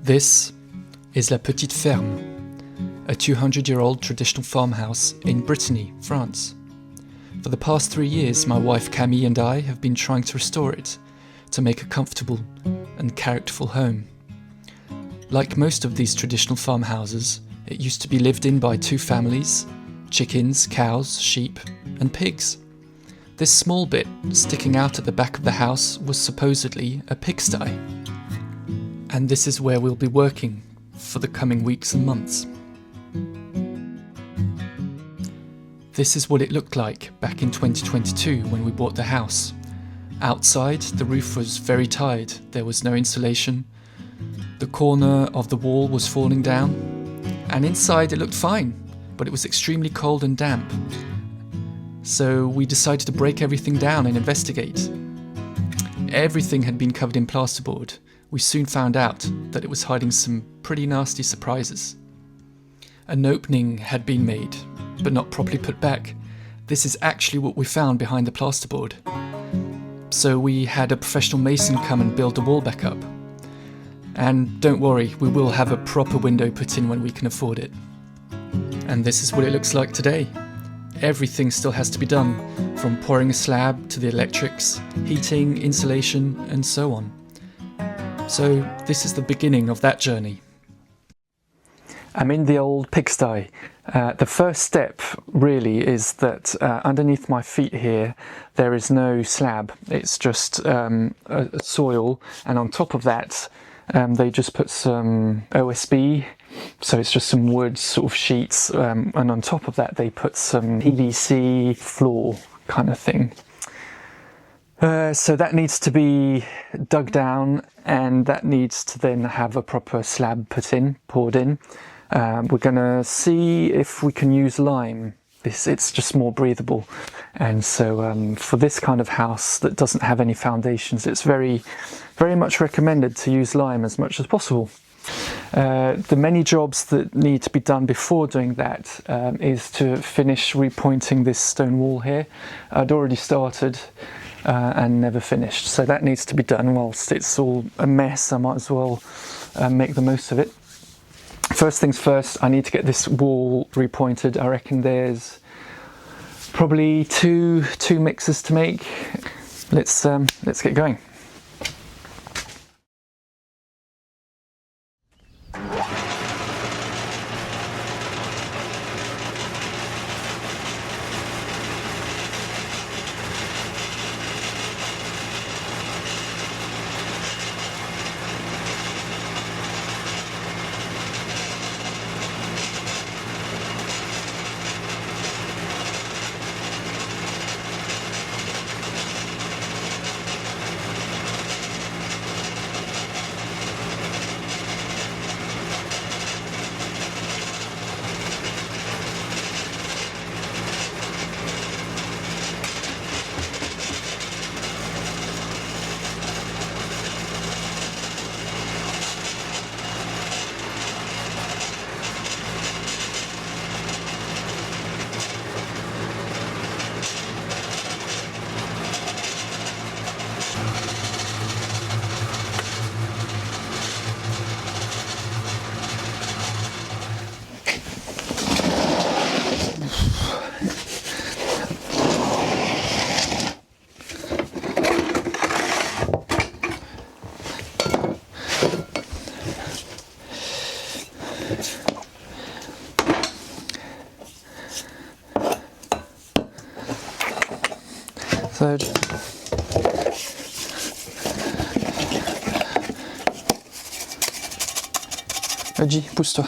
This is La Petite Ferme, a 200-year-old traditional farmhouse in Brittany, France. For the past 3 years, my wife Camille and I have been trying to restore it to make a comfortable and characterful home. Like most of these traditional farmhouses, it used to be lived in by 2 families: chickens, cows, sheep, and pigs. This small bit sticking out at the back of the house was supposedly a pigsty. And this is where we'll be working for the coming weeks and months. This is what it looked like back in 2022 when we bought the house. Outside, the roof was very tired, there was no insulation, the corner of the wall was falling down, and inside it looked fine, but it was extremely cold and damp. So we decided to break everything down and investigate. Everything had been covered in plasterboard. We soon found out that it was hiding some pretty nasty surprises. An opening had been made, but not properly put back. This is actually what we found behind the plasterboard. So we had a professional mason come and build the wall back up. And don't worry, we will have a proper window put in when we can afford it. And this is what it looks like today. Everything still has to be done, from pouring a slab to the electrics, heating, insulation, and so on. So this is the beginning of that journey. I'm in the old pigsty. The first step really is that underneath my feet here there is no slab. It's just a soil, and on top of that they just put some OSB, so it's just some wood sort of sheets, and on top of that they put some PVC floor kind of thing. So that needs to be dug down, and that needs to then have a proper slab poured in. We're gonna see if we can use lime. It's just more breathable, and so for this kind of house that doesn't have any foundations, it's very much recommended to use lime as much as possible. The many jobs that need to be done before doing that is to finish repointing this stone wall here. I'd already started and never finished, so that needs to be done. Whilst it's all a mess, I might as well make the most of it. First things first, I need to get this wall repointed. I reckon there's probably two mixes to make. Let's get going. Third. Vas-y, pousse-toi.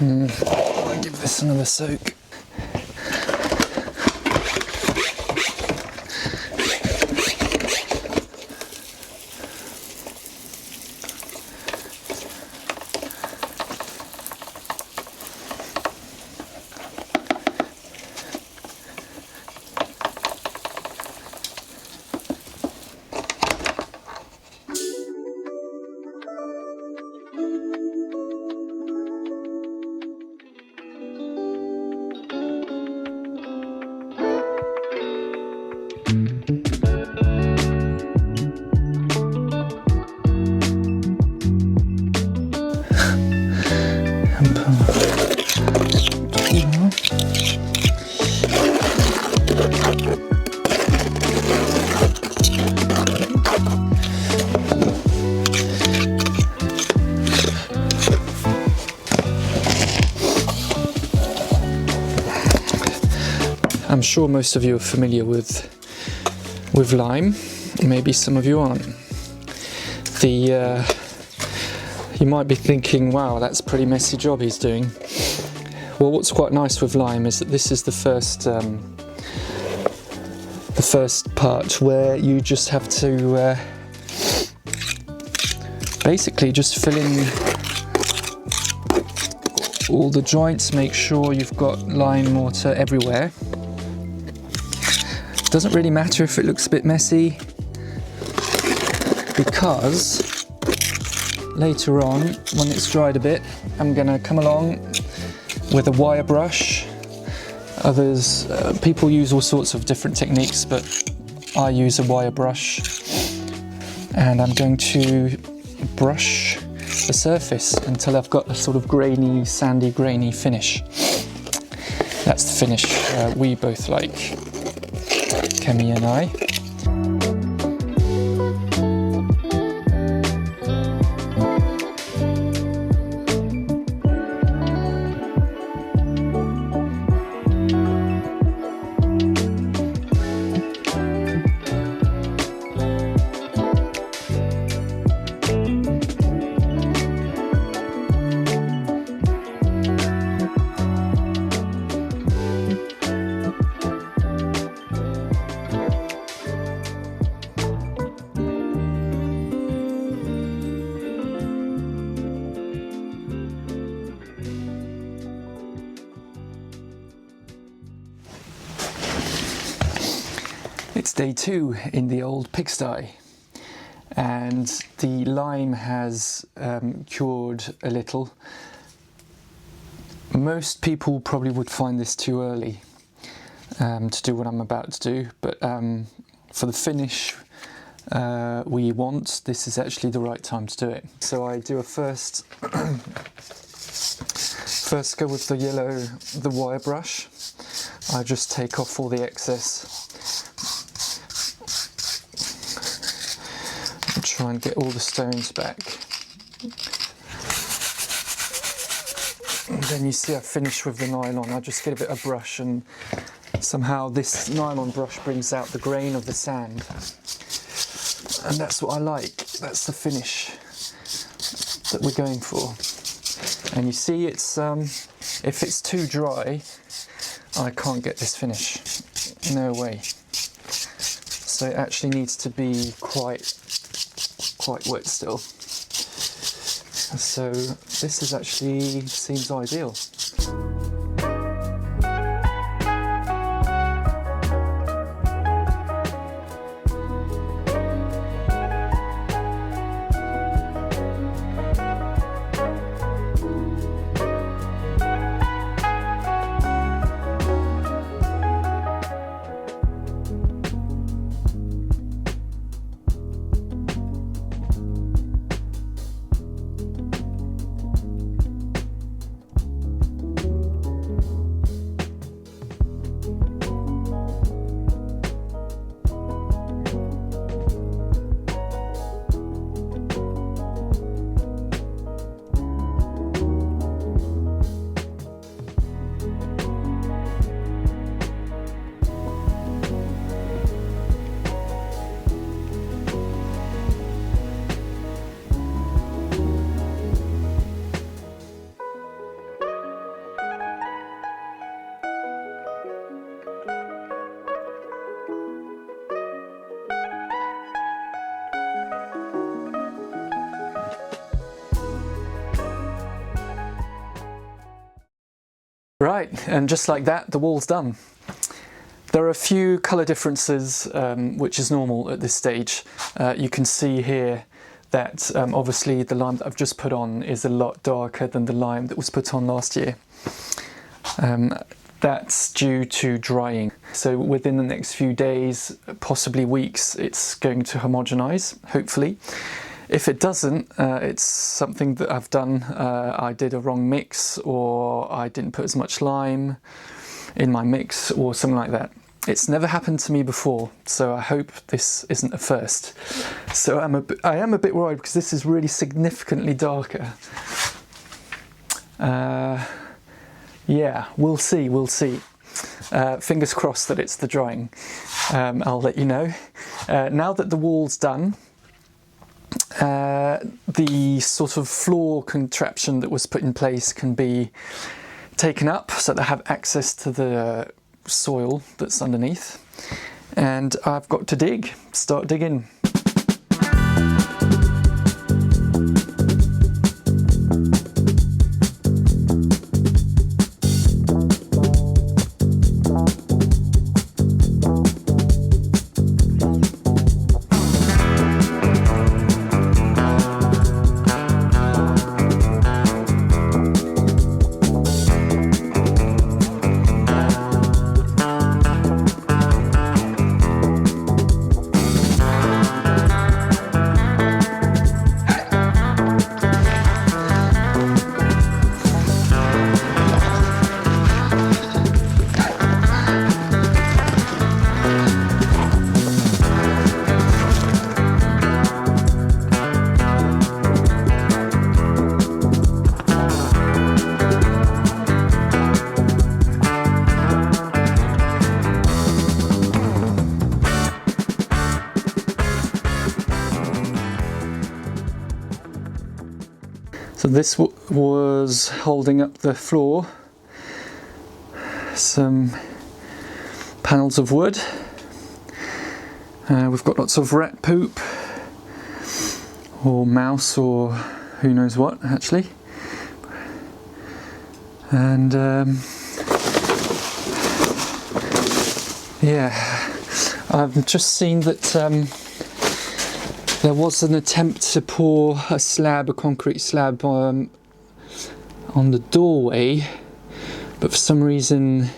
I'll give this another soak. I'm sure most of you are familiar with lime, maybe some of you aren't. You might be thinking, wow, that's a pretty messy job he's doing. Well, what's quite nice with lime is that this is the first part where you just have to basically just fill in all the joints, make sure you've got lime mortar everywhere. Doesn't really matter if it looks a bit messy, because later on, when it's dried a bit, I'm gonna come along with a wire brush. Others, people use all sorts of different techniques, but I use a wire brush, and I'm going to brush the surface until I've got a sort of grainy, sandy, grainy finish. That's the finish we both like, Kemi and I. It's day 2 in the old pigsty, and the lime has cured a little. Most people probably would find this too early to do what I'm about to do, but for the finish we want, this is actually the right time to do it. So I do a first go with the wire brush. I just take off all the excess. Try and get all the stones back. And then you see I finish with the nylon. I just get a bit of brush, and somehow this nylon brush brings out the grain of the sand. And that's what I like. That's the finish that we're going for. And you see, it's if it's too dry, I can't get this finish. No way. So it actually needs to be quite wet still. So this is actually seems ideal. Right, and just like that, the wall's done. There are a few colour differences, which is normal at this stage. You can see here that obviously the lime that I've just put on is a lot darker than the lime that was put on last year. That's due to drying. So within the next few days, possibly weeks, it's going to homogenise, hopefully. If it doesn't, it's something that I've done. I did a wrong mix, or I didn't put as much lime in my mix, or something like that. It's never happened to me before, so I hope this isn't a first. So I am a bit worried, because this is really significantly darker. Yeah, we'll see. Fingers crossed that it's the drying. I'll let you know. Now that the wall's done, the sort of floor contraption that was put in place can be taken up so that I have access to the soil that's underneath. And I've got to start digging. So this was holding up the floor, some panels of wood. We've got lots of rat poop, or mouse, or who knows what actually. And yeah, I've just seen that there was an attempt to pour a concrete slab on the doorway, but for some reason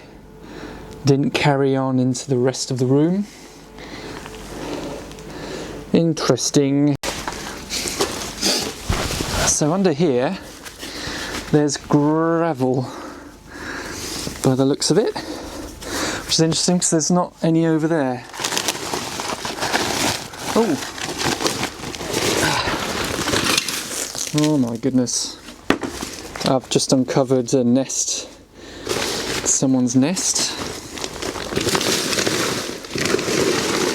didn't carry on into the rest of the room. Interesting. So under here, there's gravel by the looks of it, which is interesting because there's not any over there. Oh my goodness. I've just uncovered a nest, someone's nest.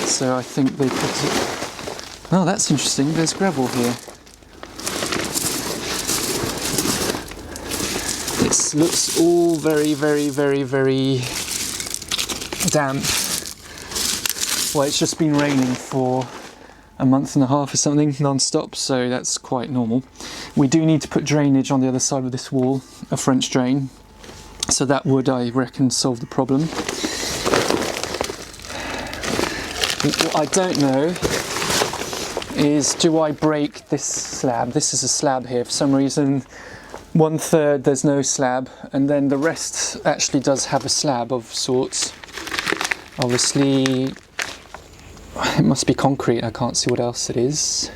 So I think they put it... Oh, that's interesting, there's gravel here. It looks all very, very, very, very damp. Well, it's just been raining for a month and a half or something, non-stop, so that's quite normal. We do need to put drainage on the other side of this wall, a French drain, so that would, I reckon, solve the problem. What I don't know is, do I break this slab? This is a slab here. For some reason, 1/3 there's no slab, and then the rest actually does have a slab of sorts. Obviously, it must be concrete, I can't see what else it is.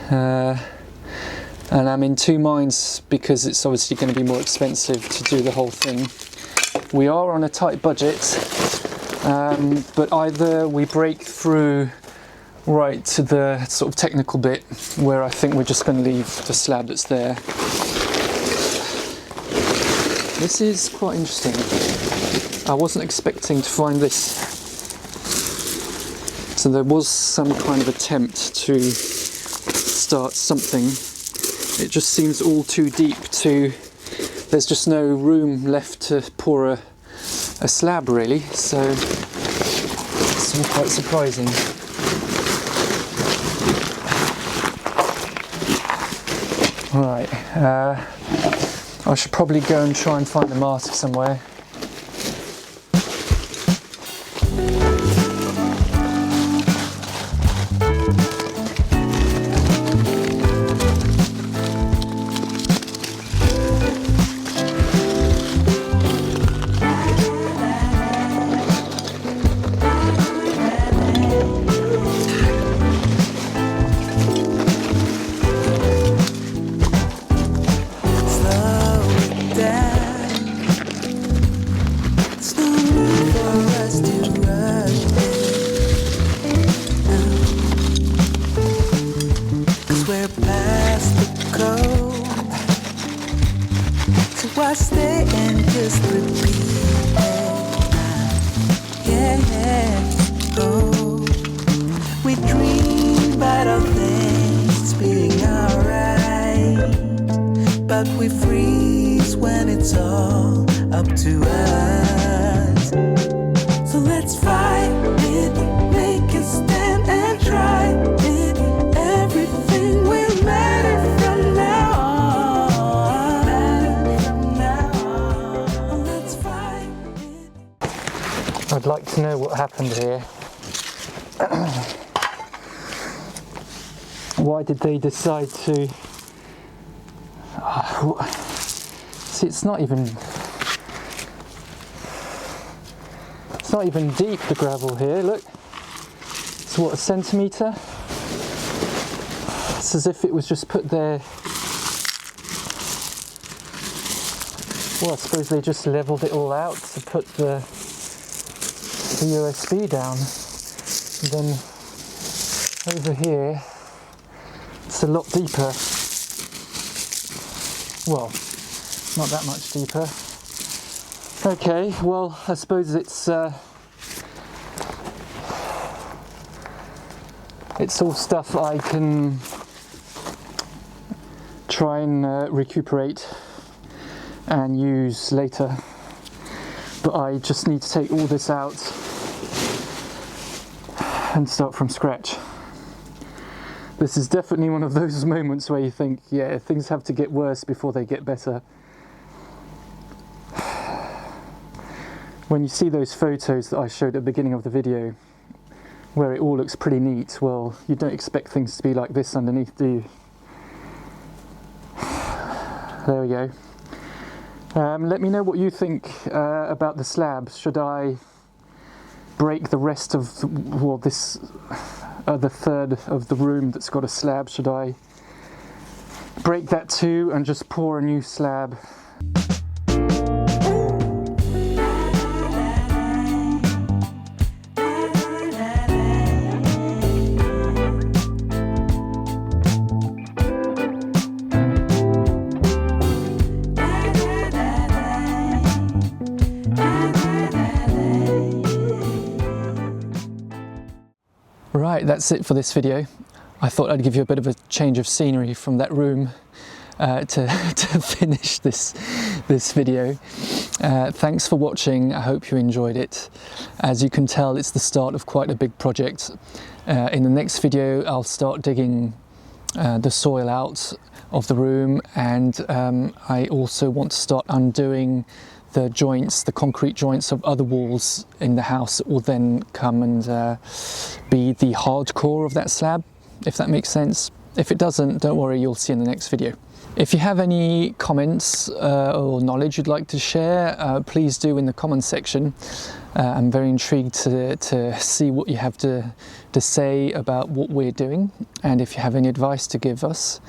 And I'm in two minds because it's obviously going to be more expensive to do the whole thing. We are on a tight budget, but either we break through right to the sort of technical bit where I think we're just going to leave the slab that's there. This is quite interesting. I wasn't expecting to find this. So there was some kind of attempt to start something. It just seems all too deep to... There's just no room left to pour a slab really, so it's all quite surprising. Right, I should probably go and try and find a mask somewhere. I stay and just repeat it. Oh, we dream about all things being alright, but we freeze when it's all up to us. So let's fight it, make a stand and try it. Everything will matter from now on. Let's fight it. I'd like to know what happened here. Why did they decide to... See, it's not even deep, the gravel here, look. It's what, a centimetre? It's as if it was just put there. Well, I suppose they just levelled it all out to put the USB down. And then over here, it's a lot deeper. Well, not that much deeper. Okay, well, I suppose it's all stuff I can try and recuperate and use later. But I just need to take all this out and start from scratch. This is definitely one of those moments where you think, yeah, things have to get worse before they get better. When you see those photos that I showed at the beginning of the video, where it all looks pretty neat, well, you don't expect things to be like this underneath, do you? There we go. Let me know what you think about the slab. Should I break the rest of the third of the room that's got a slab? Should I break that too and just pour a new slab? Right, that's it for this video. I thought I'd give you a bit of a change of scenery from that room to finish this video. Thanks for watching. I hope you enjoyed it. As you can tell, it's the start of quite a big project. In the next video, I'll start digging the soil out of the room, and I also want to start undoing the joints, the concrete joints of other walls in the house that will then come and be the hard core of that slab, if that makes sense. If it doesn't, don't worry, you'll see in the next video. If you have any comments or knowledge you'd like to share, please do in the comments section. I'm very intrigued to see what you have to say about what we're doing, and if you have any advice to give us.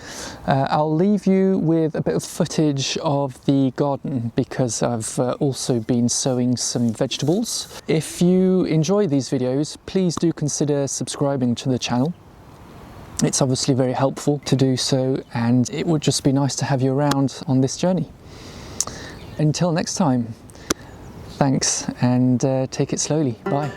I'll leave you with a bit of footage of the garden because I've also been sowing some vegetables. If you enjoy these videos, please do consider subscribing to the channel. It's obviously very helpful to do so, and it would just be nice to have you around on this journey. Until next time, thanks, and take it slowly. Bye.